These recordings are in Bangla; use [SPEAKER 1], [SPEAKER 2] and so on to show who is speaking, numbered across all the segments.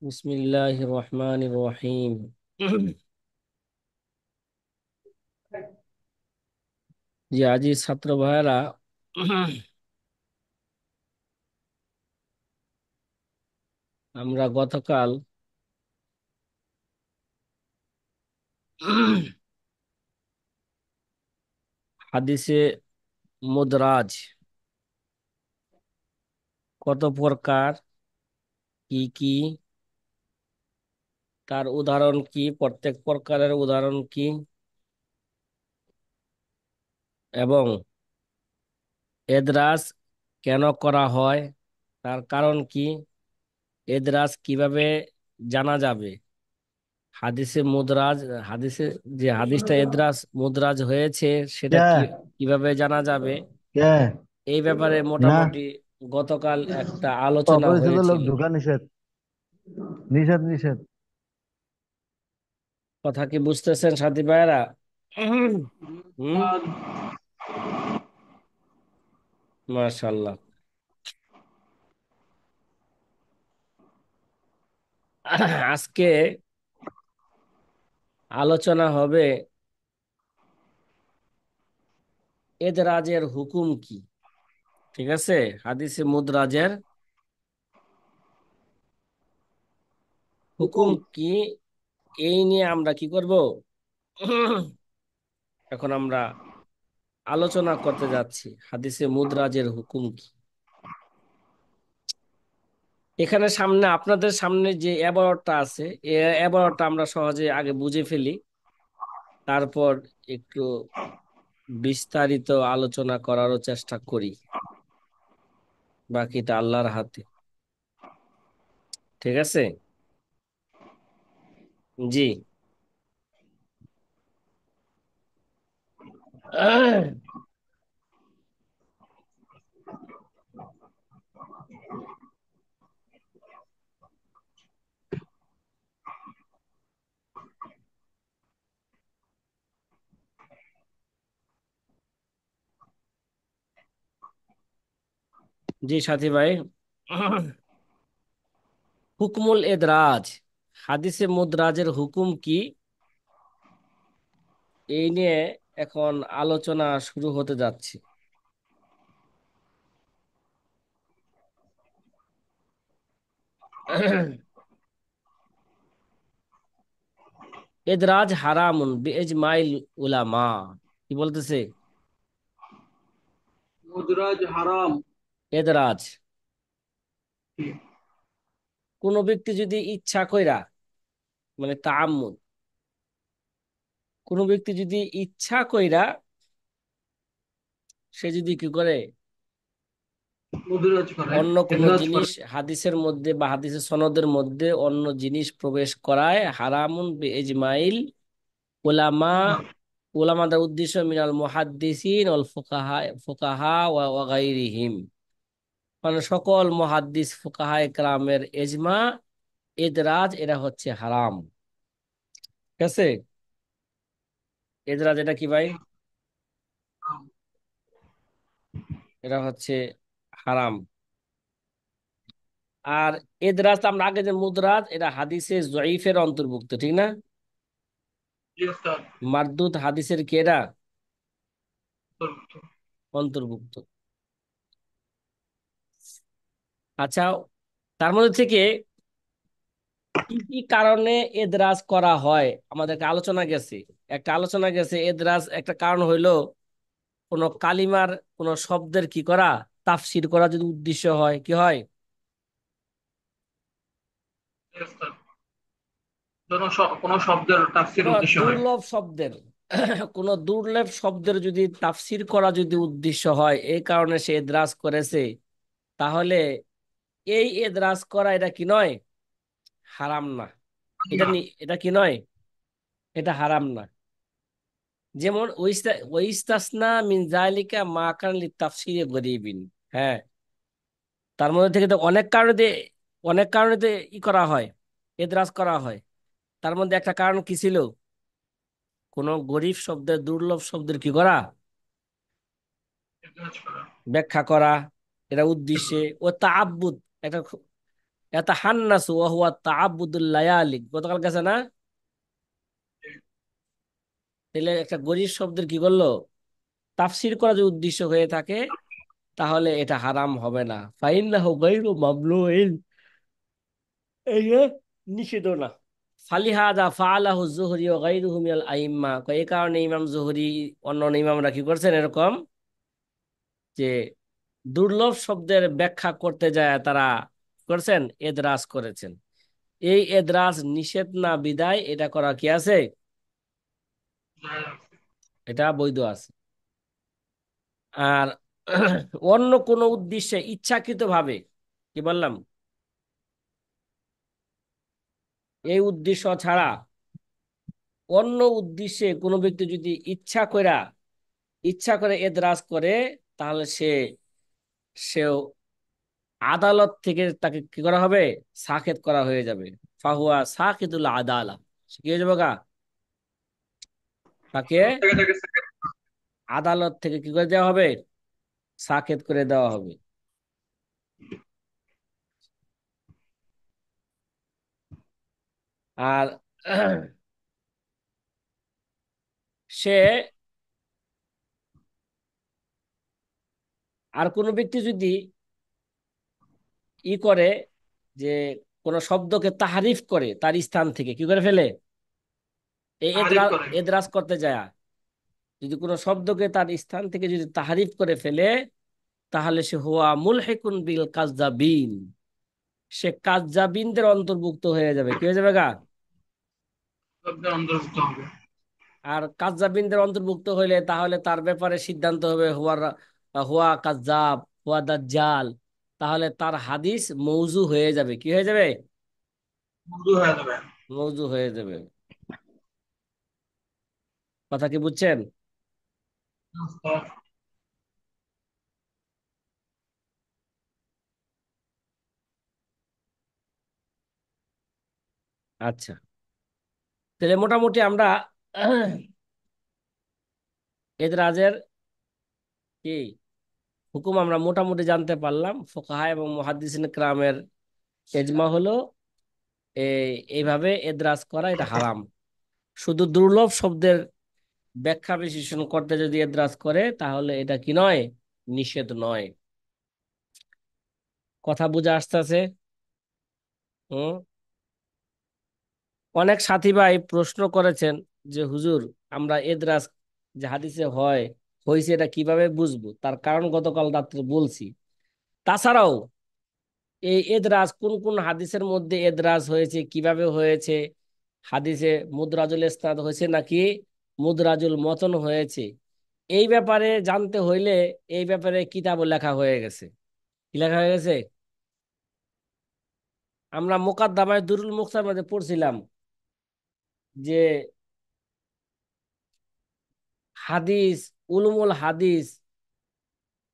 [SPEAKER 1] বিসমিল্লাহির রহমানির রহিম। জি আজি ছাত্র ভাইয়েরা, আমরা গতকাল হাদিসে মুদরাজ কত প্রকার, কি কি, তার উদাহরণ কি, প্রত্যেক প্রকারের উদাহরণ কি, এবং এদরাজ কেন করা হয়, তার কারণ কি, এদরাজ কিভাবে জানা যাবে, হাদিসে মুদরাজ, হাদিসে যে হাদিসটা এদরাজ মুদরাজ হয়েছে সেটা
[SPEAKER 2] क्या
[SPEAKER 1] কি কিভাবে জানা যাবে,
[SPEAKER 2] क्या है?
[SPEAKER 1] এই ব্যাপারে
[SPEAKER 2] ना,
[SPEAKER 1] মোটামুটি গতকাল একটা আলোচনা
[SPEAKER 2] অপরিচিত লোক
[SPEAKER 1] হয়েছিল।
[SPEAKER 2] ঢোকা নিষেধ। নিষেধ নিষেধ।
[SPEAKER 1] কথা কি বুঝতেছেন সাথী ভাইয়েরা? হুম। মাশাল্লাহ। আজকে আলোচনা হবে এদরাজের হুকুম কি। ঠিক আছে, হাদিসে মুদরাজের হুকুম
[SPEAKER 2] হুকুম।
[SPEAKER 1] কি, এই নিয়ে আমরা কি করব, এখন আমরা আলোচনা করতে যাচ্ছি হাদিসে মুদরাজের হুকুম কি। এখানে সামনে আপনাদের সামনে যে এবারটা আছে, এবারটা আমরা সহজে আগে বুঝে ফেলি, তারপর একটু বিস্তারিত আলোচনা করারও চেষ্টা করি, বাকিটা আল্লাহর হাতে। ঠিক আছে। জি। জি সাথী ভাই, হুকমুল এদরাজ, হাদিসে মুদরাজের হুকুম কি, এই নিয়ে এখন আলোচনা শুরু হতে যাচ্ছে। এদরাজ হারামুন বিইজমাইল উলামা, কি বলতেছে?
[SPEAKER 2] মুদরাজ হারাম।
[SPEAKER 1] এদরাজ, কোন ব্যক্তি যদি ইচ্ছা কইরা, মানে তাআম্মুদ, কোন ব্যক্তি যদি ইচ্ছা কইরা, সে যদি কি করে,
[SPEAKER 2] মুদরাজ করে।
[SPEAKER 1] অন্য কোন
[SPEAKER 2] এদরাজ
[SPEAKER 1] জিনিস
[SPEAKER 2] করে।
[SPEAKER 1] হাদিসের মধ্যে বা হাদিসের সনদের মধ্যে অন্য জিনিস প্রবেশ করায়, হারামুন বিইজমাইল উলামা, উলামাদের উদ্দেশ্য মিনাল মুহাদ্দিসিন ওয়াল ফুকাহা, ফুকাহা ওয়া গায়রিহিম, মানে সকল মুহাদ্দিস ফুকাহায়ে কেরামের ইজমা, এদরাজ এরা হচ্ছে হারাম। ঠিক আছে, এদরাজ এটা কি ভাই? এটা হচ্ছে হারাম। আর এদরাজ তো আমরা আগে যে মুদরাজ, এটা হাদিসে জয়ীফের অন্তর্ভুক্ত, ঠিক না?
[SPEAKER 2] জি স্যার।
[SPEAKER 1] মারদুদ হাদিসের কি এটা অন্তর্ভুক্ত? আচ্ছা, তার মধ্যে থেকে কি কি কারণে এদরাজ করা হয় আমাদেরকে আলোচনা গেছে। একটা আলোচনা গেছে, এদরাজ একটা কারণ হইলো কোন কালিমার, কোন শব্দের কি করা, তাফসির করা যদি উদ্দেশ্য হয়, কি হয়?
[SPEAKER 2] কোনো শব্দের
[SPEAKER 1] কোন
[SPEAKER 2] তাফসীর উদ্দেশ্য হয়।
[SPEAKER 1] দুর্লভ শব্দের, কোন দুর্লভ শব্দের যদি তাফসির করা যদি উদ্দেশ্য হয়, এই কারণে সে এদরাজ করেছে, তাহলে এই এদরাজ করা এটা কি নয়, হারাম না। এটা
[SPEAKER 2] না।
[SPEAKER 1] এটা কি নয়, এটা হারাম না। যেমন ওয়াইস্তাসনা মিন যালিকা মা কান লিতাফসিরি গরীবিন। হ্যাঁ, তার মধ্যে থেকে তো অনেক কারণে অনেক কারণে ই করা হয়, এদরাজ করা হয়। তার মধ্যে একটা কারণ কি ছিল, কোন গরীব শব্দের, দুর্লভ শব্দের কি করা,
[SPEAKER 2] এদরাজ করা।
[SPEAKER 1] ব্যাখ্যা করা, এটা উদ্দেশ্যে ও তাআব্বুদ, একটা ইয়াতাহান্নাসু ওয়া হুয়া তাআব্বুদুল লায়ালি, গতকাল গেছে না? তাহলে একটা গরীব শব্দের কি করলো, তাফসীর করা যে উদ্দেশ্য হয়ে থাকে, তাহলে এটা হারাম হবে না। ফাইন্নাহু গায়রু মামনুইন, এই যে নিষিদ্ধ না। ফালিহাদা ফাআলাহু যুহরি ওয়া গায়রুহু মিনাল আইম্মা, এই কারণে ইমাম যুহরি অন্যান্য ইমামরা কি করছেন এরকম, যে দুর্লভ শব্দের ব্যাখ্যা করতে যায় তারা করছেন এদরাজ করেছেন। এই এদরাজ নিষেধ না বিদায় এটা করা কি আছে, এটা বৈধ আছে। আর অন্য কোনো উদ্দেশ্যে ইচ্ছাকৃত ভাবে, কি বললাম, এই উদ্দেশ্য ছাড়া অন্য উদ্দেশ্যে কোনো ব্যক্তি যদি ইচ্ছা করে এদরাজ করে, তাহলে সেও আদালত থেকে তাকে কি করা হবে, সাকেত করা হয়ে যাবে। ফাহুয়া সাকিতুল আদালা, সে কি হয়ে যাবে গা, তাকে
[SPEAKER 2] থেকে থেকে
[SPEAKER 1] আদালত থেকে কি করে দেওয়া হবে, সাকেত করে দেওয়া হবে। আর সে আর কোনো ব্যক্তি যদি করে, যে কোনো শব্দকে তাহারিফ করে তার স্থান থেকে কি করে ফেলে, এই
[SPEAKER 2] তারিফ করে।
[SPEAKER 1] এদরাজ করতে যায়, যদি কোনো শব্দকে তার স্থান থেকে যদি তাহারিফ করে ফেলে, তাহলে সে হুয়া মুলহিকুন বিল কাযযাবিন, সে কাযযাবিনদের অন্তর্ভুক্ত হয়ে যাবে। কি হয়ে যাবে গা,
[SPEAKER 2] শব্দের অন্তর্ভুক্ত হবে।
[SPEAKER 1] আর কাযযাবিনদের অন্তর্ভুক্ত হইলে তাহলে তার ব্যাপারে সিদ্ধান্ত হবে হুয়া কাযযাব, হুয়া দাজ্জাল, তাহলে তার হাদিস মৌজু হয়ে যাবে। কি হয়ে যাবে,
[SPEAKER 2] উর্দু হয়ে যাবে।
[SPEAKER 1] মৌজু হয়ে যাবে। কথা কি বুঝছেন? আচ্ছা, তাহলে মোটামুটি আমরা এদরাজের কি হুকুম আমরা মোটামুটি জানতে পারলাম। ফুকাহা এবং মুহাদ্দিসিন কিরামের এজমা হলো এইভাবে এদরাজ করা এটা হারাম। শুধু দুর্লভ শব্দের ব্যাখ্যা বিশ্লেষণ করতে যদি এদরাজ করে, তাহলে এটা কি নয়, নিষেধ নয়। কথা বুঝে আসতেছে? হুম। অনেক সাথী ভাই প্রশ্ন করেছেন যে হুজুর, আমরা এদরাজ যে হাদিসে হয়েছে এটা কিভাবে বুঝবো, তার কারণ গতকাল রাত্রে বলছি। তাছাড়াও এই এদরাজ কোন কোন হাদিসের মধ্যে এদরাজ হয়েছে, কিভাবে হয়েছে, হাদিসে মুদরাজুল ইসনাদ হয়েছে নাকি মুদরাজুল মতন হয়েছে, এই ব্যাপারে জানতে হইলে এই ব্যাপারে কিতাব লেখা হয়ে গেছে। কি লেখা হয়ে গেছে? আমরা মুকাদ্দামায়ে দুরুল মুখতার মধ্যে পড়ছিলাম যে হাদিস, উলুমুল হাদিস,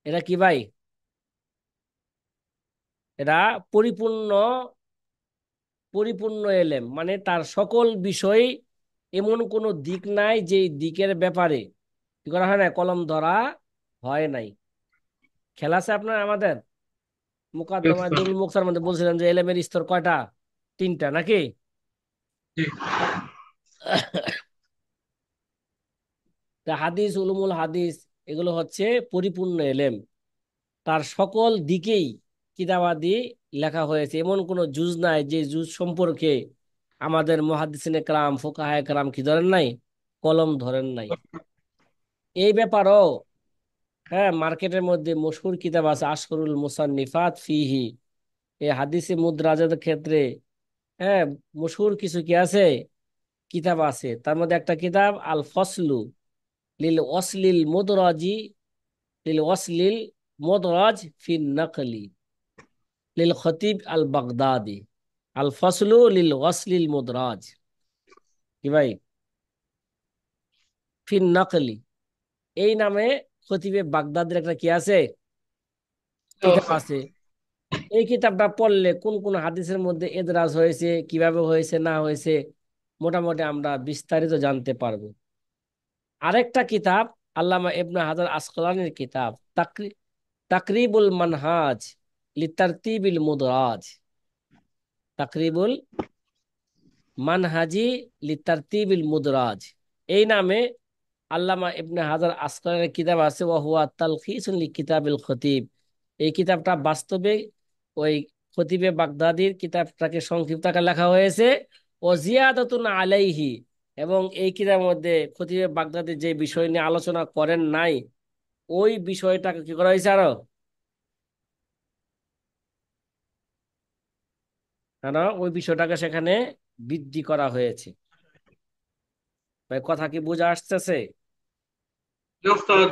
[SPEAKER 1] এটা কি ভাই, এটা পরিপূর্ণ পরিপূর্ণ এলেম, মানে তার সকল বিষয়, এমন কোনো দিক নাই যে দিকের ব্যাপারে কি করা হয় না, কলম ধরা হয় নাই। খেলা আছে আপনার আমাদের মুকাদ্দমায়ে দুরুল মুখতার মধ্যে বলছিলাম যে এলেমের স্তর কয়টা, তিনটা নাকি?
[SPEAKER 2] জি।
[SPEAKER 1] তা হাদিস, উলুমুল হাদিস, এগুলো হচ্ছে পরিপূর্ণ এলেম, তার সকল দিকেই কিতাবাদি লেখা হয়েছে। এমন কোনো জুজ নাই যে জুজ সম্পর্কে আমাদের মুহাদ্দিসিনে কেরাম, ফুকাহায়ে কেরাম কি ধরেন নাই, কলম ধরেন নাই। এই ব্যাপারও, হ্যাঁ, মার্কেটের মধ্যে মশহুর কিতাব আছে আশহুরুল মুসান্নিফাত ফিহি, এই হাদিসে মুদ্রাজের ক্ষেত্রে, হ্যাঁ, মশহুর কিছু কি আছে, কিতাব আছে। তার মধ্যে একটা কিতাব আল ফসলু লিল ওয়াসলিল মুদরাজি, লিল ওয়াসলিল মুদরাজ ফিন নাকলি, লিল খতিব আল বাগদাদি, আল ফসলু লিল ওয়াসলিল মুদরাজ, কি ভাই, ফিন নাকলি, এই নামে খতিবে বাগদাদের একটা কি আছে, কিতাব আছে। এই কিতাবটা পড়লে কোন কোন হাদিসের মধ্যে এদরাজ হয়েছে, কিভাবে হয়েছে না হয়েছে, মোটামুটি আমরা বিস্তারিত জানতে পারবো। আরেকটা কিতাব আল্লামা ইবনে হাজার আসকালানির কিতাব তাকরিবুল মানহাজ লিতারতিবিল মুদরাজ, তাকরিবুল মানহাজি লিতারতিবিল মুদরাজ, এই নামে আল্লামা ইবনে হাজার আসকালানের কিতাব আছে, ওয়া হুয়া তালখিসুন লি কিতাবিল খতিব। এই কিতাবটা বাস্তবে ওই খতিবে বাগদাদির কিতাবটাকে সংক্ষিপ্ত আকারে লেখা হয়েছে। ও জিয়াদাতুন আলাইহি, এবং এই কিতাবের মধ্যে খতিবে বাগদাদি যে বিষয় নিয়ে আলোচনা করেন নাই, ওই বিষয়টাকে কি করা হয়েছে আরো, কেন ওই বিষয়টাকে সেখানে বৃদ্ধি করা হয়েছে। ভাই কথা কি বোঝা আসতেছে?
[SPEAKER 2] জি ওস্তাদ।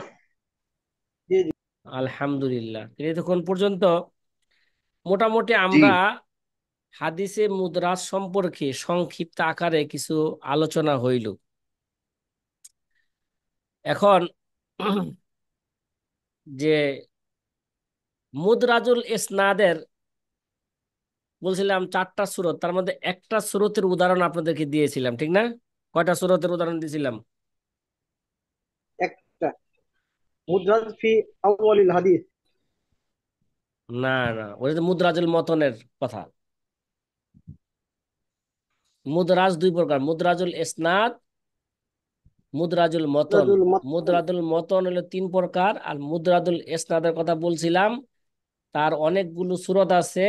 [SPEAKER 3] জি জি।
[SPEAKER 1] আলহামদুলিল্লাহ, এতক্ষণ পর্যন্ত মোটামুটি
[SPEAKER 3] জি।
[SPEAKER 1] আমরা হাদিসে মুদরাজ সম্পর্কে সংক্ষিপ্ত আকারে কিছু আলোচনা হইল। এখন যে মুদরাজুল ইসনাদের বলছিলাম চারটা সূরত, তার মধ্যে একটা সূরতের উদাহরণ আপনাদেরকে দিয়েছিলাম, ঠিক না? কয়টা সূরতের উদাহরণ দিয়েছিলাম?
[SPEAKER 3] একটা মুদ্রাজ ফি আউয়ালিল হাদিস।
[SPEAKER 1] না না, ওই যে মুদরাজুল মতনের কথা। মুদরাজ দুই প্রকার, মুদরাজুল ইসনাদ, মুদরাজুল মতন।
[SPEAKER 3] মুদ্রাজুল মাতন।
[SPEAKER 1] মুদরাজুল মতন হলো তিন প্রকার, আর মুদরাজুল ইসনাদের কথা বলছিলাম তার অনেকগুলো সূরত আছে।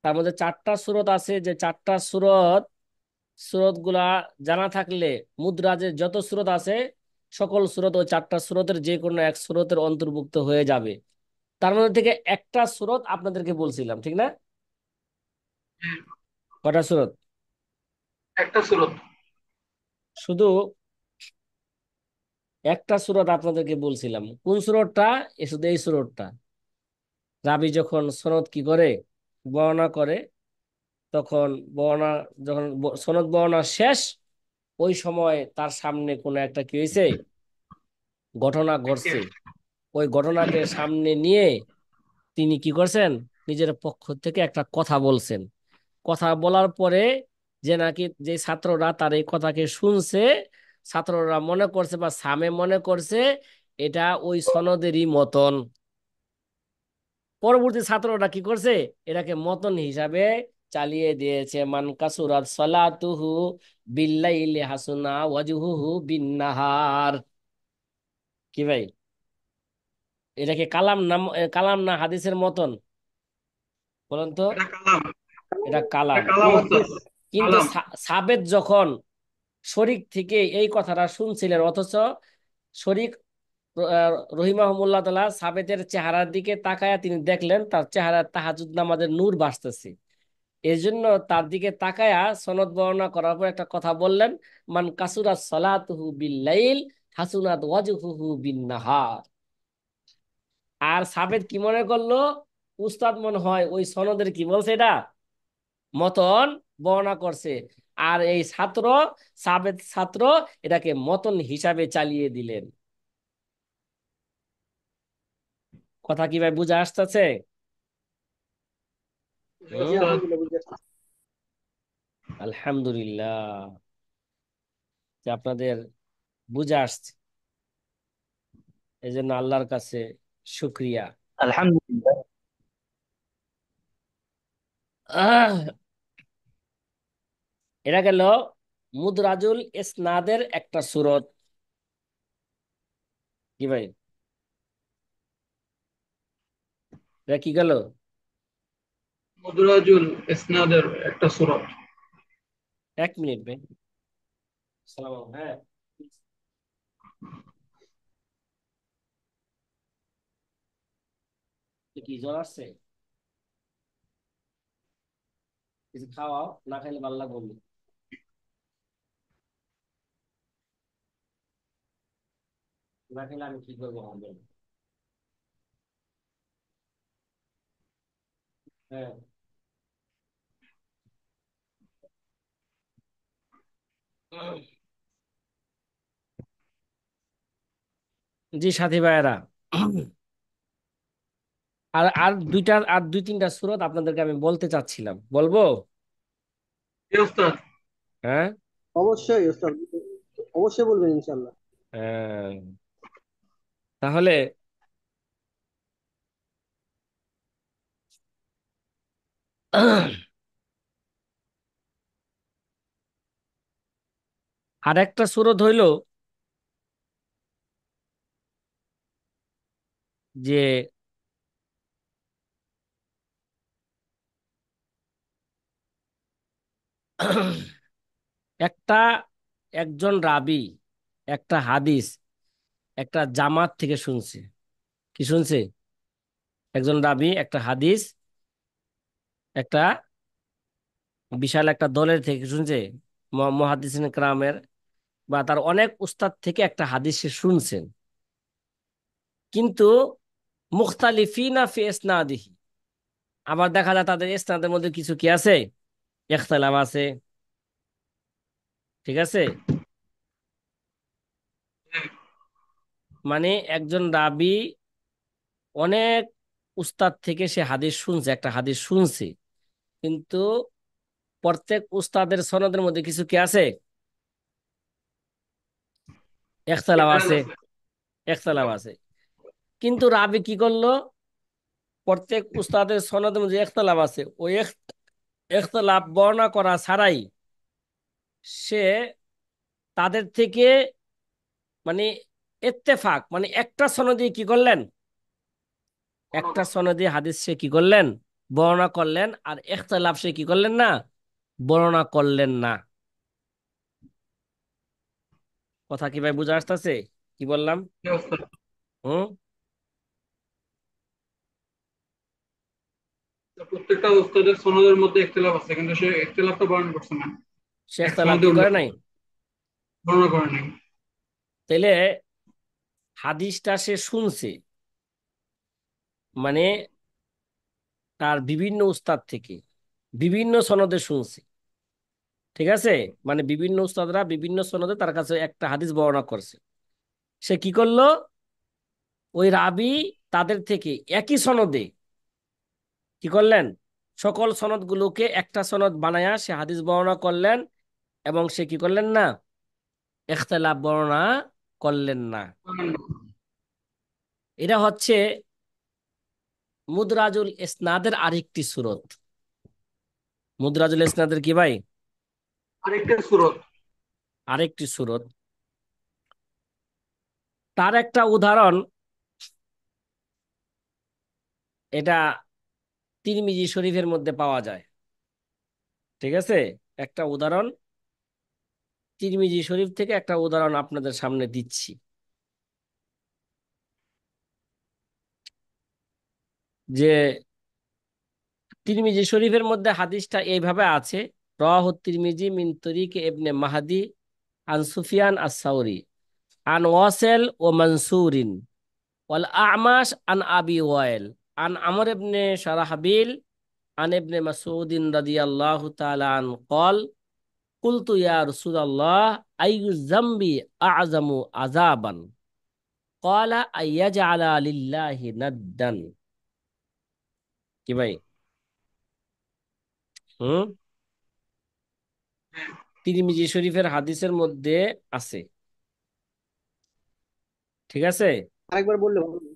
[SPEAKER 1] তার মধ্যে চারটা সূরত আছে, যে চারটা সূরত গুলা জানা থাকলে মুদরাজের যত সূরত আছে সকল সূরত ওই চারটা সূরতের যে কোনো এক সূরতের অন্তর্ভুক্ত হয়ে যাবে। তার মধ্যে থেকে একটা সূরত আপনাদেরকে বলছিলাম, ঠিক না? কটা সূরত?
[SPEAKER 2] একটা সুরত।
[SPEAKER 1] শুধু একটা সূরত আপনাদেরকে বলছিলাম। কোন সূরতটা? শুধু এই সূরতটা। রাবি যখন সনদ কি করে, বর্ণনা করে, তখন বর্ণনা, যখন সনদ বর্ণনা শেষ, ওই সময় তার সামনে কোনো একটা কি হয়েছে, ঘটনা ঘটছে, ওই ঘটনাকে সামনে নিয়ে তিনি কি করছেন, নিজের পক্ষ থেকে একটা কথা বলছেন। কথা বলার পরে যে নাকি যে ছাত্ররা তার এই কথাকে শুনছে, ছাত্ররা মনে করছে বা সামে মনে করছে এটা ওই সনদেরই মতন। পরবর্তী ছাত্ররা কি করছে, এটাকে মতন হিসাবে চালিয়ে দিয়েছে। মান কাসুরাত সালাতুহু বিল্লাইলি হাসুনা ওয়াজহুহু বিন্নাহার। কি ভাই, এটাকে কালাম নাম, কালাম না হাদিসের মতন? বলেন তো।
[SPEAKER 2] এটা কালাম।
[SPEAKER 1] এটা
[SPEAKER 2] এটা
[SPEAKER 1] কালাম।
[SPEAKER 2] কালাম ওস্তাদ।
[SPEAKER 1] কিন্তু
[SPEAKER 2] কালাম।
[SPEAKER 1] সাবেত যখন শরীক থেকে এই কথাটা শুনছিলেন, অথচ শরীক রহিমাহুমুল্লাহ তাআলা সাবেতের চেহারার দিকে তাকায়া তিনি দেখলেন তার চেহারা তাহাজ্জুদ নামাজের নূর ভাসতেছে। এই জন্য তার দিকে তাকায়া সনদ বর্ণনা করার পর একটা কথা বললেন, মান কাসুরাত সালাতুহু বিল্লাইল হাসুনাত ওয়াজহুহু বিন্নাহার। আর সাবেত কি মনে করলো, উস্তাদ মনে হয় ওই সনদের কি বলছে এটা মতন বর্ণনা করছে, আর এই ছাত্র, সাবেত ছাত্র, এটাকে মতন হিসাবে চালিয়ে দিলেন। কথা কি ভাই বুঝে আসতেছে?
[SPEAKER 2] জি
[SPEAKER 3] জি
[SPEAKER 1] হুম।
[SPEAKER 2] ওস্তাদ।
[SPEAKER 3] আলহামদুলিল্লাহ বুঝে আসছি।
[SPEAKER 1] আলহামদুলিল্লাহ যে আপনাদের বুঝে আসছে, এই জন্য আল্লাহর কাছে শুক্রিয়া।
[SPEAKER 3] আলহামদুলিল্লাহ।
[SPEAKER 1] আহ এটা গেল মুদরাজুল ইসনাদের একটা সূরত। কি ভাই, এটা কি গেল?
[SPEAKER 2] মুদরাজুল ইসনাদের একটা সুরত।
[SPEAKER 1] এক মিনিট ভাই, সালাম। হ্যাঁ, কি জ্বর আসছে? কিছু খাওয়াও, না খাইলে ভালো লাগবে না। না খেলে আমি কি করবো হবে। হ্যাঁ। জি সাথী ভাইয়েরা, আর আর দুইটা, আর দুই তিনটা সূরত আপনাদেরকে আমি বলতে চাচ্ছিলাম, বলবো?
[SPEAKER 2] জি ওস্তাদ।
[SPEAKER 1] হ্যাঁ।
[SPEAKER 3] অবশ্যই ওস্তাদ, অবশ্যই বলবেন ইনশাল্লাহ।
[SPEAKER 1] হ্যাঁ, তাহলে আর একটা সুরত হইল যে একটা একজন রাবী একটা হাদিস একটা জামাত থেকে শুনছে। কি শুনছে? একজন রাবী একটা হাদিস একটা বিশাল একটা দলের থেকে শুনছে, মুহাদ্দিসিন কেরামের বা তার অনেক উস্তাদ থেকে একটা হাদিস সে শুনছেন। কিন্তু মুখতালিফিনা ফি ইসনাদিহি, আবার দেখা যায় তাদের ইসনাদের মধ্যে কিছু কি আছে, ইখতিলাফ আছে। ঠিক আছে?
[SPEAKER 2] হ্যাঁ,
[SPEAKER 1] মানে একজন রাবী অনেক উস্তাদ থেকে সে হাদিস শুনছে, একটা হাদিস শুনছে, কিন্তু প্রত্যেক উস্তাদের সনদের মধ্যে কিছু কি আছে, ইখতিলাফ
[SPEAKER 2] ডিফারেন্স
[SPEAKER 1] আছে।
[SPEAKER 2] আছে।
[SPEAKER 1] ইখতিলাফ আছে। কিন্তু রাবী কি করলো, প্রত্যেক উস্তাদের সনদের মধ্যে ইখতিলাফ আছে, ওই ইখতিলাফ বর্ণনা করা ছাড়াই সে তাদের থেকে মানে ইত্তেফাক মানে একটা সনদে কি করলেন,
[SPEAKER 2] বর্ণনা
[SPEAKER 1] একটা
[SPEAKER 2] করছে।
[SPEAKER 1] সনদে হাদিস সে কি করলেন, বর্ণনা করলেন, আর ইখতিলাফ সে কি করলেন না, বর্ণনা করলেন না। কথা কি ভাই বুঝা আসতেছে? কি বললাম?
[SPEAKER 2] জি ওস্তাদ।
[SPEAKER 1] হুম।
[SPEAKER 2] তো প্রত্যেকটা উস্তাদের সনদের মধ্যে ইখতিলাফ আছে, কিন্তু সে ইখতিলাফটা বর্ণনা করছে না,
[SPEAKER 1] সে
[SPEAKER 2] এক
[SPEAKER 1] ইখতিলাফ
[SPEAKER 2] সনদে
[SPEAKER 1] কি করে
[SPEAKER 2] উল্লেখ
[SPEAKER 1] নাই?
[SPEAKER 2] করছে, বর্ণনা করে নাই।
[SPEAKER 1] তাইলে হাদিসটা সে শুনছে, মানে তার বিভিন্ন উস্তাদ থেকে বিভিন্ন সনদে শুনছে। ঠিক আছে? মানে বিভিন্ন উস্তাদরা বিভিন্ন সনদে তার কাছে একটা হাদিস বর্ণনা করছে। সে কি করলো, ওই রাবী তাদের থেকে একই সনদে কি করলেন, সকল সনদগুলোকে একটা সনদ বানায়া সে হাদিস বর্ণনা করলেন, এবং সে কি করলেন না, ইখতিলাফ বর্ণনা করলেন না। এটা হচ্ছে মুদরাজুল ইসনাদের আরেকটি সূরত। মুদরাজুল ইসনাদের কি ভাই?
[SPEAKER 2] আরেকটা সূরত।
[SPEAKER 1] আরেকটি সূরত। তার একটা উদাহরণ, এটা তিরমিজি শরীফের মধ্যে পাওয়া যায়। ঠিক আছে? একটা উদাহরণ তিরমিজি শরীফ থেকে একটা উদাহরণ আপনাদের সামনে দিচ্ছি। যে তিরমিজি শরীফের মধ্যে হাদিসটা এইভাবে আছে, রাওয়াহু তিরমিজি মিন তরিক ইবনে মাহদি আন সুফিয়ান আস-সাউরি আন ওয়াসিল ও মানসুরিন ওয়াল আ'মাশ আন আবি ওয়াইল আন আমর ইবনে শারাহবিল আন ইবনে মাসউদিন রাদিয়াল্লাহু তাআলা আন قال قلت يا رسول الله أي الذنب أعظم عذابا قال أن يجعل لله ندا। কি ভাই? হুম। তিরমিজি শরীফের হাদিসের মধ্যে আছে। ঠিক আছে?
[SPEAKER 3] আরেকবার বললে ভালো হতো।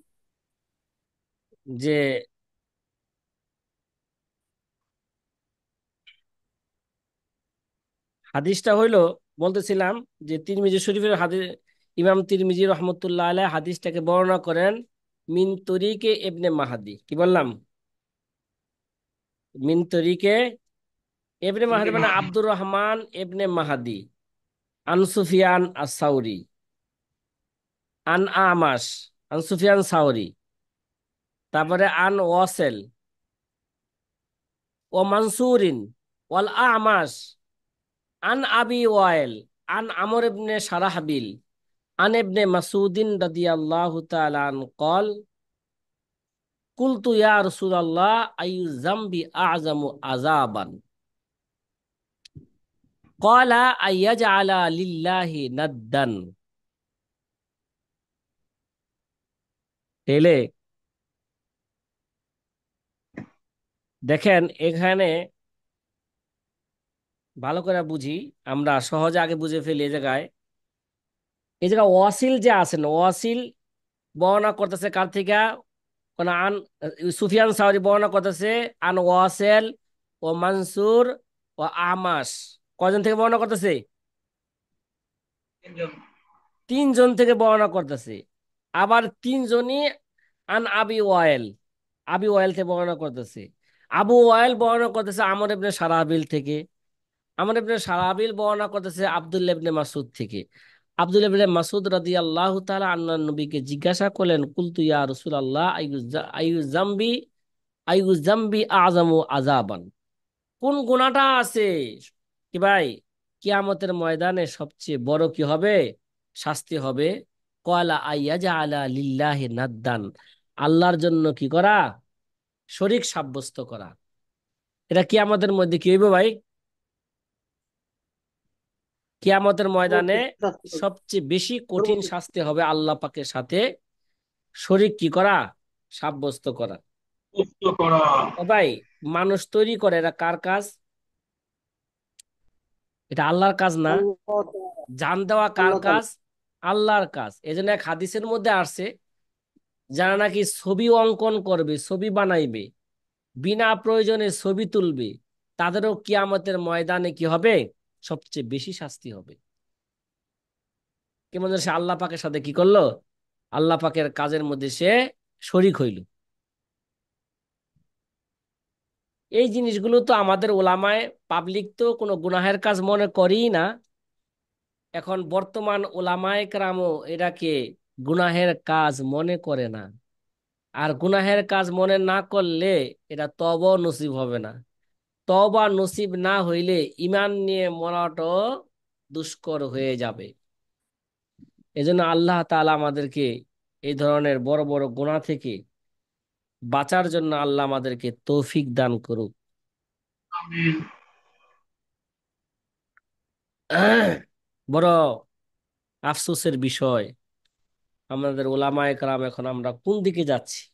[SPEAKER 1] যে হাদিসটা হইলো, বলতেছিলাম যে তিরমিজি শরীফের হাদিস, ইমাম তিরমিজি রহমতুল্লাহ আলাইহি হাদিসটাকে বর্ণনা করেন মিন তরিকে ইবনে মাহাদি। কি বললাম? মিন তরিকে ইবনে
[SPEAKER 2] ইবনে
[SPEAKER 1] মাহাদি মানে
[SPEAKER 2] মাহদী।
[SPEAKER 1] আব্দুর রহমান ইবনে মাহাদি আন সুফিয়ান আস-সাউরি আন আমাশ আন সুফিয়ান সাউরি, তারপরে আন ওয়াসেল ও মানসুরিন ওয়াল আমাশ আন আবি ওয়াইল আন আমর ইবনে শারাহবিল আন ইবনে মাসউদিন রাদিয়াল্লাহু তাআলা আন قال কুলতু ইয়া রাসূলুল্লাহ আইয়ু যামবি আ'যামু আযাবান ক্বালা আইয়াজআলা লিল্লাহি নাদ্দান। তাহলে দেখেন এখানে ভালো করে বুঝি, আমরা সহজে আগে বুঝে ফেলি। এই জায়গায় ওয়াসিল যে আছেন, ওয়াসিল বর্ণনা করতেছে কার থেকে, কোন আন সুফিয়ান সাউরি বর্ণনা করতেছে আন ওয়াসেল ও মানসুর ও আমাস। কয়জন থেকে বর্ণনা করতেছে?
[SPEAKER 2] তিনজন।
[SPEAKER 1] তিনজন থেকে বর্ণনা করতেছে। আবার তিনজনই আন আবি ওয়াইল, আবি ওয়াইল থেকে বর্ণনা করতেছে। আবু ওয়াইল বর্ণনা করতেছে আমর ইবনে সারাবিল থেকে, আমর ইবনে সারাবিল বর্ণনা করতেছে আব্দুল্লাহ ইবনে মাসুদ থেকে। আব্দুল্লাহ ইবনে মাসুদ রাদিয়াল্লাহু তাআলা আন্নান নবীকে জিজ্ঞাসা করলেন, কুলতু ইয়া রাসূলুল্লাহ আইয়ু জামবি, আইয়ু জামবি আযামু আযাবান, কোন গুনাহটা আছে কি ভাই কিয়ামতের ময়দানে সবচেয়ে বড় কি হবে, শাস্তি হবে? কয়লা আইয়াজআলা লিল্লাহি নাদ্দান, আল্লাহর জন্য কি করা, শরীক সাব্যস্ত করা। এটা কিয়ামতের মধ্যে কি হইব ভাই? কিয়ামতের ময়দানে
[SPEAKER 3] সর্বোচ্চ শাস্তি হবে।
[SPEAKER 1] সবচেয়ে বেশি কঠিন
[SPEAKER 3] সর্বোচ্চ
[SPEAKER 1] শাস্তি হবে আল্লাহ পাকের সাথে শরীক কি করা, সাব্যস্ত করা।
[SPEAKER 2] কষ্ট করা।
[SPEAKER 1] ও ভাই, মানুষ তৈরি করে, এটা কার কাজ? এটা আল্লাহর কাজ না?
[SPEAKER 3] আল্লাহ তাআলা-
[SPEAKER 1] জান দেওয়া কার
[SPEAKER 3] আল্লাহ তাআলা।
[SPEAKER 1] কাজ? আল্লাহর কাজ। এই জন্য এক হাদিসের মধ্যে আসছে, যারা নাকি ছবি অঙ্কন করবে, ছবি বানাইবে, বিনা প্রয়োজনে ছবি তুলবে, তাদেরও কিয়ামতের ময়দানে কি হবে, সবচেয়ে বেশি শাস্তি হবে। কেমন যেন সে আল্লাহ পাকের সাথে কি করলো, আল্লাহ পাকের কাজের মধ্যে সে শরিক হইল। এই জিনিসগুলো তো আমাদের ওলামায়, পাবলিক তো কোনো গুনাহের কাজ মনে করেই না। এখন বর্তমান ওলামায়ে কেরামও এটাকে গুনাহের কাজ মনে করে না। আর গুনাহের কাজ মনে না করলে এটা তওবা নসিব হবে না। তওবা নসিব না হইলে ঈমান নিয়ে মরাটাও দুষ্কর হয়ে যাবে। এজন্য আল্লাহ তাআলা আমাদেরকে এই ধরনের বড় বড় গুনাহ থেকে বাঁচার জন্য আল্লাহ আমাদেরকে তৌফিক দান করুক।
[SPEAKER 2] আমিন।
[SPEAKER 1] বড় আফসোসের বিষয়, আমাদের ওলামায়ে কেরাম এখন আমরা কোন দিকে যাচ্ছি?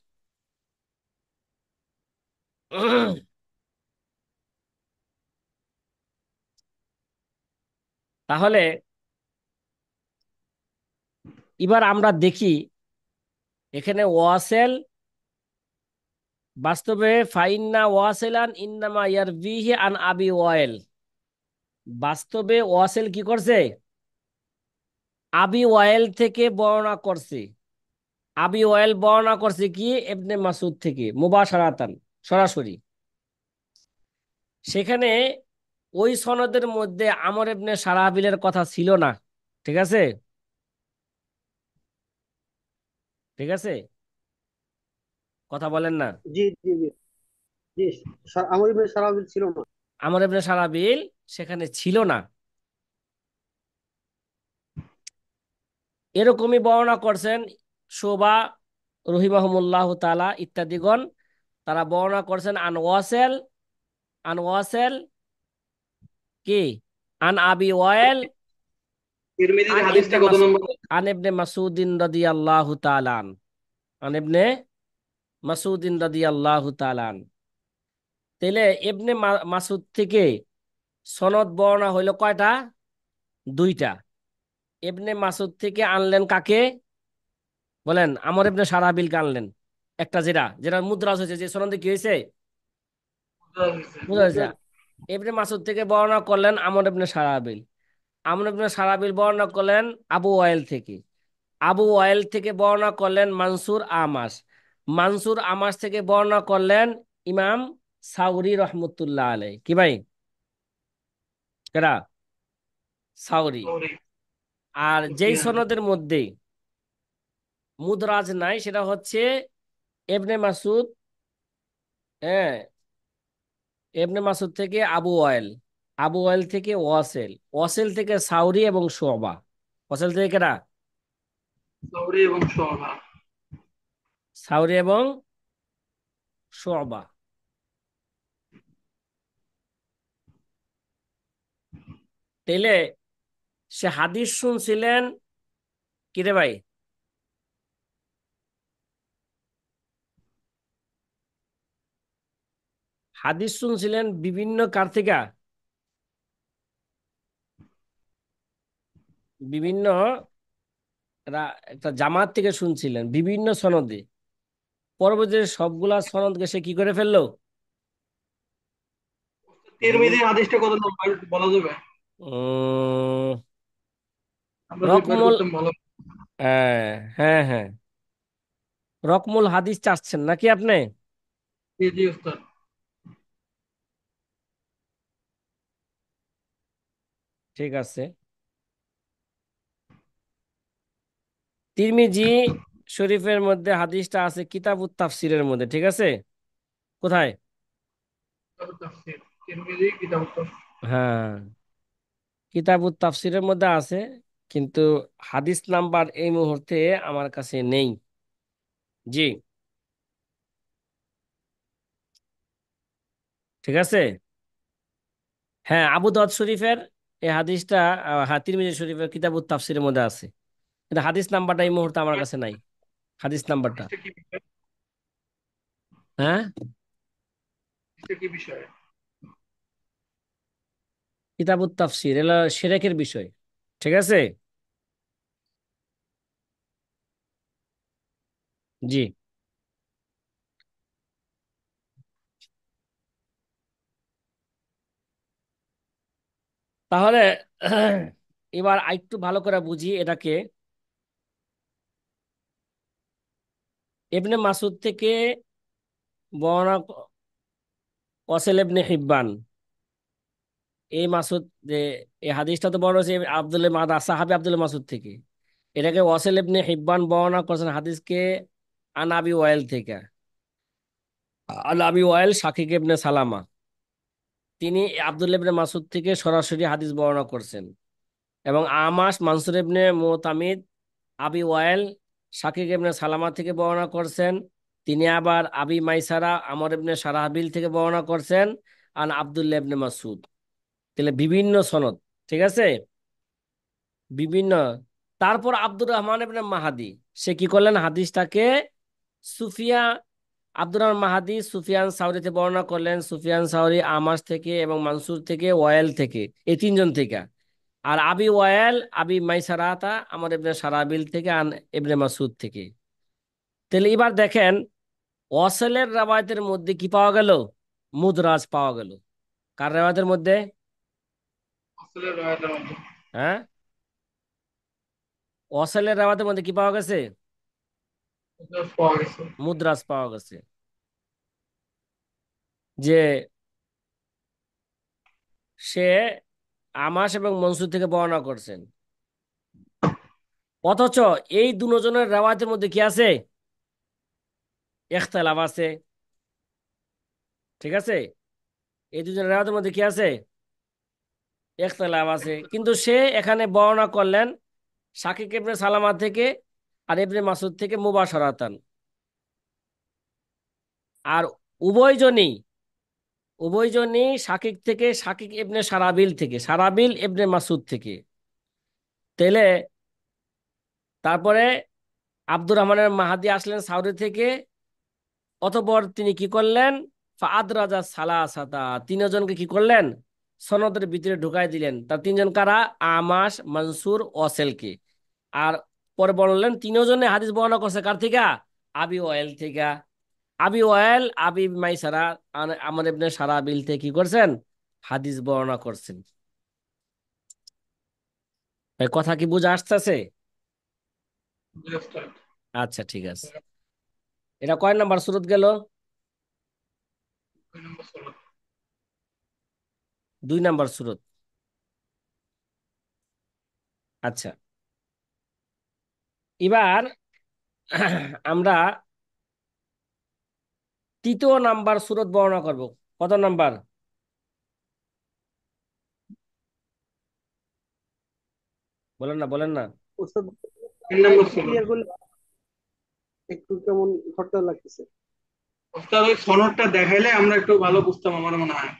[SPEAKER 1] তাহলে এবার আমরা দেখি এখানে ওয়াসেল, বাস্তবে ফাইন্না ওয়াসেলান ইন্নামা ইয়ারভিহি আন আবি ওয়াইল, বাস্তবে ওয়াসেল কি করছে, আবি ওয়াইল থেকে বর্ণনা করছে। আবি ওয়াইল বর্ণনা করছে কি, ইবনে মাসুদ থেকে মুবাশারাতান, সরাসরি। সেখানে ওই সনদের মধ্যে আমর ইবনে সারাবিলের কথা ছিল না। ঠিক আছে, ঠিক আছে, কথা বলেন না।
[SPEAKER 3] জি জি জি জি। আমর ইবনে সারাবিল ছিল না।
[SPEAKER 1] আমর ইবনে সারাবিল সেখানে ছিল না। এরকমই বর্ণনা করছেন শোবা রহিমাহুমুল্লাহ তাআলা ইত্যাদিগণ। তারা বর্ণনা করছেন আন ওয়াসেল, আন ওয়াসেল কি, আন আবি ওয়াইল,
[SPEAKER 2] তিরমিজির
[SPEAKER 1] আন
[SPEAKER 2] হাদিসটা
[SPEAKER 1] ইবনে
[SPEAKER 2] কত
[SPEAKER 1] মাসুদ,
[SPEAKER 2] নম্বর?
[SPEAKER 1] আন ইবনে মাসুদিন রাদিয়াল্লাহু তাআলা আন, আন ইবনে মাসুদিন রাদিয়াল্লাহু তাআলা আন। তাইলে ইবনে মাসুদ থেকে সনদ বর্ণনা হইলো কয়টা? দুইটা। ইবনে মাসুদ থেকে আনলেন কাকে বলেন? আমর ইবনে সারাবিলকে আনলেন। একটা যেটা যেটা মুদ্রাজ হয়েছে, যে সনদে কি হয়েছে, বুঝা হয়েছে।
[SPEAKER 3] মুদ্রাজ।
[SPEAKER 1] ইবনে মাসুদ থেকে বর্ণনা করলেন আমর ইবনে সারাবিল, আমর ইবনে সারাবিল বর্ণনা করলেন আবু ওয়াইল থেকে, আবু ওয়াইল থেকে বর্ণনা করলেন মানসুর আমাস, মানসুর আমাস থেকে বর্ণনা করলেন ইমাম সাউরি রহমতুল্লাহ আলাই। কি ভাই, কেডা? সাউরি।
[SPEAKER 2] সৌরি।
[SPEAKER 1] আর যেই
[SPEAKER 2] সুফিয়ান।
[SPEAKER 1] সনদের মধ্যে মুদরাজ নাই সেটা হচ্ছে ইবনে মাসুদ, হ্যাঁ, ইবনে মাসুদ থেকে আবু ওয়াইল, আবু ওয়াইল থেকে ওয়াসেল, ওয়াসেল থেকে সাউরি এবং শুআবা। ওয়াসেল থেকে কেডা?
[SPEAKER 2] সৌরি এবং শোভা।
[SPEAKER 1] সাউরি এবং শুআবা। তাইলে সে হাদিস শুনছিলেন কিরে ভাই, হাদিস শুনছিলেন বিভিন্ন কার থেকে, বিভিন্ন একটা জামাত থেকে শুনছিলেন বিভিন্ন সনদে। পরবর্তীতে সবগুলা সনদকে সে কি করে ফেললো, বিভিন্ন
[SPEAKER 2] তিরমিজির হাদিসটা কত নম্বর বলা যাবে?
[SPEAKER 1] উম,
[SPEAKER 2] আমরা যদি বের
[SPEAKER 1] রকমুল,
[SPEAKER 2] করতাম ভালো।
[SPEAKER 1] হ্যাঁ, হ্যাঁ, হ্যাঁ, রকমুল হাদিস চাচ্ছেন নাকি আপনি?
[SPEAKER 2] জি জি ওস্তাদ।
[SPEAKER 1] ঠিক আছে। তিরমিজি শরীফের মধ্যে হাদিসটা আছে কিতাবুত তাফসিরের মধ্যে, ঠিক আছে? কোথায়?
[SPEAKER 2] কিতাবুত তাফসীর, তিরমিজি কিতাবুত তাফসীর।
[SPEAKER 1] হ্যাঁ, কিতাবুত তাফসিরের মধ্যে আছে, কিন্তু হাদিস নাম্বার এই মুহূর্তে আমার কাছে নেই। জি, ঠিক আছে। হ্যাঁ, আবু দাউদ শরীফের এই হাদিসটা, হ্যাঁ, তিরমিজি শরীফের কিতাবুত তাফসিরের মধ্যে আছে, কিন্তু হাদিস নাম্বারটা এই মুহূর্তে আমার কাছে নাই। হাদিস নাম্বারটা,
[SPEAKER 2] হাদিসটা কি বিষয়?
[SPEAKER 1] হ্যাঁ,
[SPEAKER 2] হাদিসটা কি বিষয়?
[SPEAKER 1] কিতাবুত তাফসির এলা শিরকের বিষয়, ঠিক আছে। জি, তাহলে এবার আরেকটু ভালো করে বুঝি এটাকে। ইবনে মাসুদ থেকে বর্ণনা ওয়াসিল ইবনে হিব্বান, এই মাসুদ যে, এই হাদিসটা তো বর্ণনা হচ্ছে আব্দুল্লাহ মাদ সাহাবী আব্দুল্লাহ মাসুদ থেকে। এটাকে ওয়াসিল ইবনে হিব্বান বর্ণনা করেছেন হাদিসকে আন আবি ওয়াইল থেকে। আন আবি ওয়াইল শাকিক ইবনে সালামা, তিনি আব্দুল্লাহ ইবনে মাসুদ থেকে সরাসরি হাদিস বর্ণনা করছেন। এবং আমাশ মানসুর ইবনে মুতামিদ আবি ওয়াইল শাকিক ইবনে সালামা থেকে বর্ণনা করছেন। তিনি আবার আবি মাইসারা আমর ইবনে সারাহবিল থেকে বর্ণনা করছেন আন আব্দুল্লাহ ইবনে মাসুদ। তাহলে বিভিন্ন সনদ, ঠিক আছে, বিভিন্ন। তারপর আব্দুর রহমান ইবনে মাহাদি, সে কি করলেন হাদিসটাকে সুফিয়া, আব্দুর রহমান মাহাদি সুফিয়ান সাউরিতে বর্ণনা করলেন, সুফিয়ান সাউরি আমাস থেকে এবং মানসুর থেকে ওয়াইল থেকে, এই তিনজন থেকে। আর আবি ওয়াইল আবি মাইসারাতা আমার ইবনে সারাবিল থেকে আন ইবনে মাসুদ থেকে। তাহলে এবার দেখেন, ওয়াসেলের রাওয়ায়াতের মধ্যে কি পাওয়া গেল? মুদরাজ পাওয়া গেল। কার রাওয়ায়াতের মধ্যে?
[SPEAKER 2] আসলের রায়তের মধ্যে
[SPEAKER 1] হ্যাঁ, ওয়াসেলের রাওয়ায়াতের মধ্যে কি পাওয়া গেছে?
[SPEAKER 2] মুদ্রাস পাওয়া গেছে।
[SPEAKER 1] মুদরাজ পাওয়া গেছে, যে সে আমাস এবং মনসুর থেকে বর্ণনা করছেন। অথচ এই দুজনের রাওয়ায়াতের মধ্যে কি আছে? ইখতিলাফ আছে, ঠিক আছে। এই দুজনের রাওয়ায়াতের মধ্যে কি আছে? ইখতিলাফ আছে, কিন্তু সে এখানে বর্ণনা করলেন শাকিক ইবনে সালামা থেকে আর ইবনে মাসুদ থেকে মুবাশারাতান। আর উভয়জনই উভয়জনই শাকিক থেকে, শাকিক ইবনে সারাবিল থেকে, সারাবিল ইবনে মাসুদ থেকে। তেলে তারপরে আব্দুর রহমানের মাহাদি আসলেন সাউদি থেকে। অতঃপর তিনি কি করলেন? ফাদ রাজা সালাসাতা, তিনজনকে কি করলেন? সনদের ভিতরে ঢুকাই দিলেন। তার তিনজন কারা? আমাশ, মনসুর, ওয়াসেলকে। আর পরে বললেন তিনজনে হাদিস বর্ণনা করছে কার থেকে? আবি ওয়াইল থেকে। আবি ওয়াইল আবি মাইসারা আমর ইবনে সারাবিল থেকে কি করছেন? হাদিস বর্ণনা করছেন। ভাই, কথা কি বুঝে আসতেছে?
[SPEAKER 2] মুদ্রাসটা
[SPEAKER 1] আচ্ছা, ঠিক আছে। এটা কয় নাম্বার সুরত গেল?
[SPEAKER 2] 2 নম্বর সুরা।
[SPEAKER 1] 2 নাম্বার সুরত। আচ্ছা, এবার আমরা 3য় নাম্বার সুরত বর্ণনা করব। কত নাম্বার? বলেন না, বলেন না।
[SPEAKER 3] ওস্তাদ
[SPEAKER 2] 3 নম্বর
[SPEAKER 3] একটু
[SPEAKER 2] সুরা।
[SPEAKER 3] ক্লিয়ার করলে একটু কেমন খটকা লাগতেছে।
[SPEAKER 2] ওস্তাদ ওই সনদটা দেখাইলে আমরা একটু ভালো বুঝতাম আমার মনে হয়।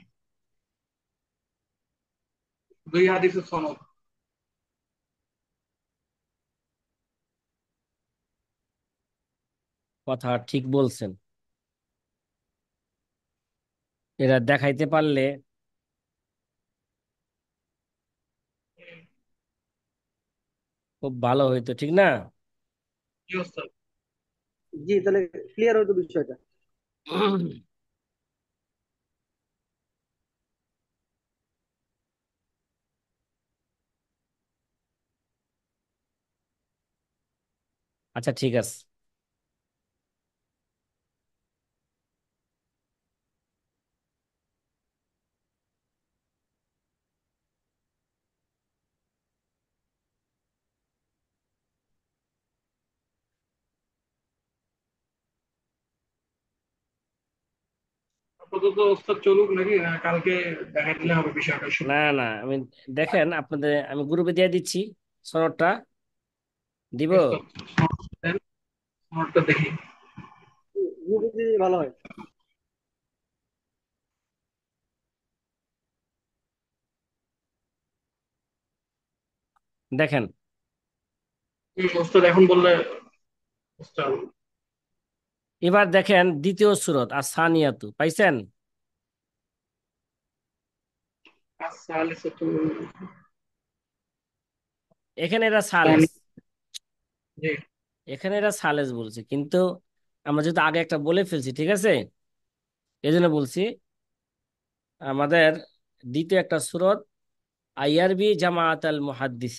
[SPEAKER 2] 2 হাদিসের সনদ।
[SPEAKER 1] কথা ঠিক বলছেন, এরা দেখাইতে পারলে খুব ভালো হইতো, ঠিক না?
[SPEAKER 2] কি ওস্তাদ?
[SPEAKER 3] জি, তাহলে ক্লিয়ার হয়তো বিষয়টা।
[SPEAKER 1] আচ্ছা ঠিক আছে।
[SPEAKER 2] আপাতত ওস্তাদ চলুক নাকি, কালকে দেখা দিলে হবে বিষয়টা
[SPEAKER 1] না
[SPEAKER 2] শুনে।
[SPEAKER 1] না, আমি দেখেন আপনাদের আমি গ্রুপে দিয়ে দিচ্ছি সনদটা, দিব।
[SPEAKER 2] ওস্তাদ দেন, নোটটা দেখি।
[SPEAKER 3] গ্রুপে দিলে ভালো হয়।
[SPEAKER 1] দেখেন,
[SPEAKER 2] ওস্তাদ এখন বললে ওস্তাদ।
[SPEAKER 1] এবার দেখেন দ্বিতীয় সূরত আর সানিয়াতু পাইছেন?
[SPEAKER 2] আসালিসাতু।
[SPEAKER 1] এখানে এরা সালেস,
[SPEAKER 2] সানি। জি।
[SPEAKER 1] এখানে এরা সালেস বলছে, কিন্তু আমরা যেহেতু আগে একটা বলে ফেলছি, ঠিক আছে, এই জন্য বলছি আমাদের দ্বিতীয় একটা সূরত আইআরবি জামাআত আল মুহাদ্দিস,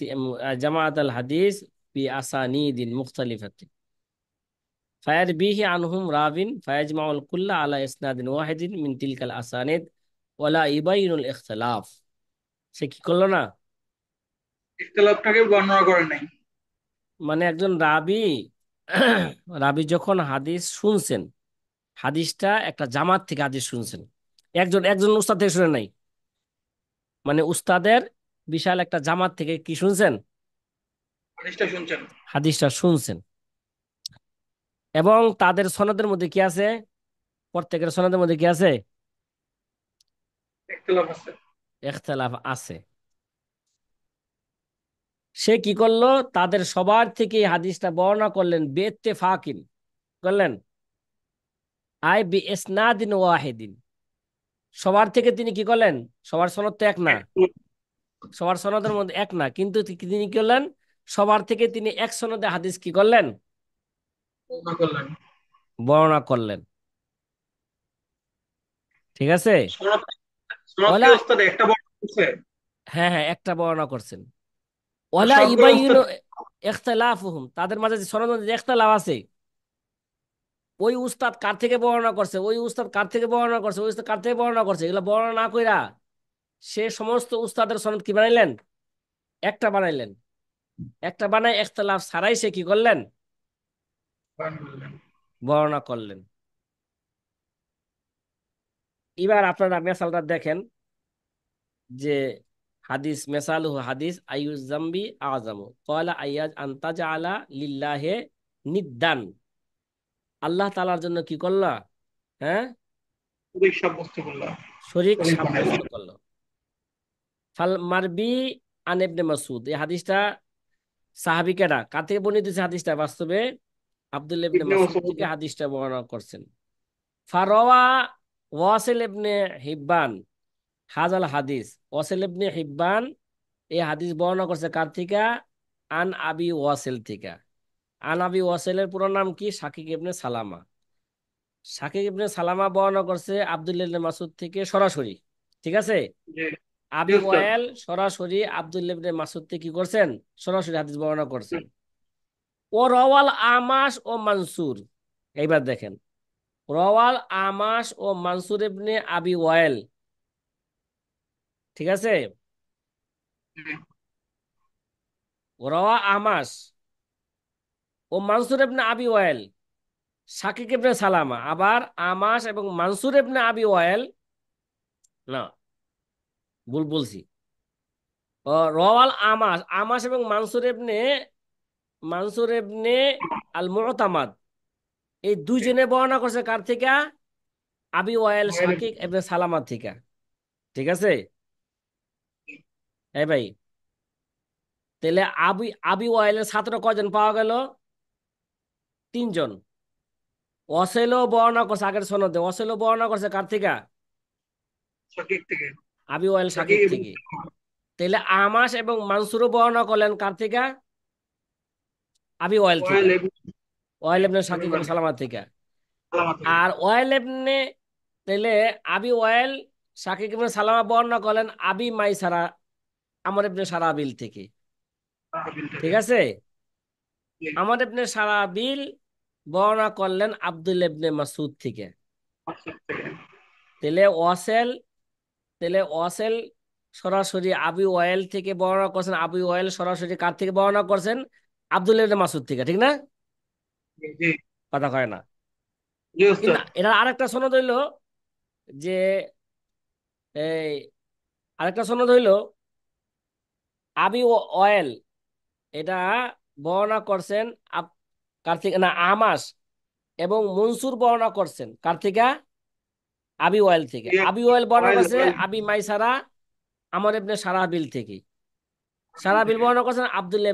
[SPEAKER 1] জামাআত আল হাদিস বি আসানিদিন মুখতালিফাতিন ফায়ারবিহি আনহুম রাবিন ফায়াজমাউল কুল্লা আলা ইসনাদিন ওয়াহিদিন মিন তিলকাল আসানিদ ওয়ালা ইবাইনুল ইখতিলাফ। সে কি করলো না,
[SPEAKER 2] ইখতিলাফটাকে বর্ণনা করে নাই।
[SPEAKER 1] মানে একজন রাবি রাবি যখন হাদিস শুনছেন, হাদিসটা একটা জামাত থেকে হাদিস শুনছেন, একজন একজন উস্তাদ থেকে শুনে নাই, মানে উস্তাদের বিশাল একটা জামাত থেকে কি শুনছেন,
[SPEAKER 2] হাদিসটা শুনছেন।
[SPEAKER 1] হাদিসটা শুনছেন। এবং তাদের সনদের মধ্যে কি আছে, প্রত্যেকের সনদের মধ্যে কি আছে,
[SPEAKER 2] ইখতিলাফ আছে।
[SPEAKER 1] ইখতিলাফ আছে। সে কি করলো, তাদের সবার থেকে এই হাদিসটা বর্ণনা করলেন বেইত্তেফাকিন, করলেন আই বি ইসনাদিন ওয়াহিদিন, সবার থেকে তিনি কি করলেন, সবার সনদ তো এক না, সবার সনদের মধ্যে এক না, কিন্তু তিনি কি করলেন, সবার থেকে তিনি এক সনদে হাদিস কি করলেন,
[SPEAKER 2] বর্ণনা করলেন।
[SPEAKER 1] বর্ণনা করলেন। ঠিক আছে।
[SPEAKER 2] সনদ, সনদ কি
[SPEAKER 1] ওলা,
[SPEAKER 2] ওস্তাদ একটা বর্ণনা করছে?
[SPEAKER 1] হ্যাঁ হ্যাঁ একটা বর্ণনা করছেন।
[SPEAKER 2] না,
[SPEAKER 1] ওলা
[SPEAKER 2] সবগুলো
[SPEAKER 1] ইবাইনু
[SPEAKER 2] ওস্তাদ।
[SPEAKER 1] ইখতিলাফুহুম, তাদের মাঝে যে সনদের মধ্যে ইখতিলাফ আছে, ওই উস্তাদ কার থেকে বর্ণনা করছে, ওই উস্তাদ কার থেকে বর্ণনা করছে, ওই উস্তাদ কার থেকে বর্ণনা করছে, এগুলো বর্ণনা না কইরা সে সমস্ত উস্তাদের সনদ কি বানাইলেন, একটা বানাইলেন। একটা বানাই ইখতিলাফ ছাড়াই সে কি করলেন,
[SPEAKER 2] বর্ণনা করলেন।
[SPEAKER 1] বর্ণনা করলেন। এবার আপনারা মেসালটা দেখেন যে হাদিস মেসালুহু হাদিস আইয়ুজ জামবি আযামু ক্বালা আইয়াজ আনতাজা আলা লিল্লাহি নিদ্দান, আল্লাহ তাআলার জন্য কি করলা, হ্যাঁ,
[SPEAKER 2] শরীক সাব্যস্ত করলাম।
[SPEAKER 1] শরীক
[SPEAKER 2] শরীক
[SPEAKER 1] সাব্যস্ত
[SPEAKER 2] বানাইলাম।
[SPEAKER 1] করলো। ফাল মারবি আন ইবনে মাসউদ, এই হাদিসটা সাহাবী কেডা, কার থেকে বর্ণিত হয়েছে হাদিসটা, বাস্তবে আব্দুল্লাহ ইবনে
[SPEAKER 2] ইবনে
[SPEAKER 1] মাসউদ
[SPEAKER 2] মাসউদ।
[SPEAKER 1] থেকে হাদিসটা বর্ণনা করছেন। ফারওয়া ওয়াসিল ইবনে হিব্বান হাজাল হাদিস, ওয়াসিল ইবনে হিব্বান এই হাদিস বর্ণনা করছে কার থেকে, আন আবি ওয়াসিল থেকে। আন আবি ওয়াসিলের পুরো নাম কি, শাকিক ইবনে সালামা। শাকিক ইবনে সালামা বর্ণনা করছে আব্দুল্লাহ ইবনে মাসউদ থেকে সরাসরি, ঠিক আছে।
[SPEAKER 2] জি। জি
[SPEAKER 1] আবি
[SPEAKER 2] ওস্তাদ।
[SPEAKER 1] ওয়াইল সরাসরি আব্দুল্লাহ ইবনে মাসউদ থেকে কি করছেন, সরাসরি হাদিস বর্ণনা করছেন। ও রওয়াল আমাশ ও মানসুর, এইবার দেখেন রওয়াল আমাশ ও মানসুর ইবনে আবি ওয়াইল, ঠিক আছে।
[SPEAKER 2] জি।
[SPEAKER 1] রওয়া আমাশ ও মানসুর ইবনে আবি ওয়াইল, শাকিক ইবনে সালামা, আবার আমাশ এবং মানসুর ইবনে আবি ওয়াইল, না ভুল বলছি, ও রওয়াল আমাশ, আমাশ এবং মানসুর ইবনে আল মুতামাদ, এই
[SPEAKER 2] জি।
[SPEAKER 1] দুইজনে বর্ণনা করছে কার থেকে, আবি ওয়াইল
[SPEAKER 2] ওয়াইল।
[SPEAKER 1] শাকিক ইবনে সালামা থেকে, ঠিক আছে। এই ভাই, তাহলে আবি আবি ওয়াইলের ছাত্র কয়জন পাওয়া গেল, তিনজন। অসেলো বর্ণনা করছে আগের সনদে, অসেলো বর্ণনা করছে কার থেকে,
[SPEAKER 2] শাকিক থেকে।
[SPEAKER 1] আবি ওয়াইল
[SPEAKER 2] শাকিক
[SPEAKER 1] শাকিক
[SPEAKER 2] এবং
[SPEAKER 1] থেকে। তাহলে আমাশ এবং মানসুরও বর্ণনা করলেন কার থেকে, আবি ওয়াইল থেকে,
[SPEAKER 2] ওয়াইল এবং
[SPEAKER 1] ওয়াইল ইবনে
[SPEAKER 2] আবি
[SPEAKER 1] শাকিক ইবনে
[SPEAKER 2] ওয়াইল
[SPEAKER 1] সালামা থেকে।
[SPEAKER 2] সালামা থেকে।
[SPEAKER 1] আর ওয়াইল ইবনে, তাহলে আবি ওয়াইল শাকিক ইবনে সালামা বর্ণনা করলেন আবি মাইসারা আমর ইবনে সারাবিল থেকে,
[SPEAKER 2] আবিল থেকে।
[SPEAKER 1] ঠিক আছে।
[SPEAKER 2] জি।
[SPEAKER 1] আমর ইবনে সারাবিল বর্ণনা করলেন আব্দুল্লাহ ইবনে মাসউদ থেকে।
[SPEAKER 2] আচ্ছা থেকে।
[SPEAKER 1] তাহলে ওয়াসেল তাহলে ওয়াসেল সরাসরি আবি ওয়াইল থেকে বর্ণনা করছেন, আবি ওয়াইল সরাসরি কার থেকে বর্ণনা করছেন? আব্দুল্লাহ ইবনে মাসউদ থেকে, ঠিক না?
[SPEAKER 2] জি জি।
[SPEAKER 1] কথা কয় না।
[SPEAKER 2] জি
[SPEAKER 1] কিন্তু
[SPEAKER 2] ওস্তাদ।
[SPEAKER 1] এটা আরেকটা সনদ হইলো যে এই আরেকটা সনদ হইলো আবি ওয়াইল, এটা বর্ণনা করছেন কার থেকে না, আমাস এবং মনসুর বর্ণনা করছেন কার থেকে? আবি ওয়াইল থেকে।
[SPEAKER 2] ইয়ে,
[SPEAKER 1] আবি ওয়াইল বর্ণনা
[SPEAKER 2] ওয়াইল
[SPEAKER 1] করছে
[SPEAKER 2] ওয়াইল।
[SPEAKER 1] আবি মাইসারা আমর ইবনে সারাবিল থেকে।
[SPEAKER 2] আচ্ছা,
[SPEAKER 1] সারাবিল
[SPEAKER 2] থেকে।
[SPEAKER 1] বর্ণনা করছেন আব্দুল্লাহ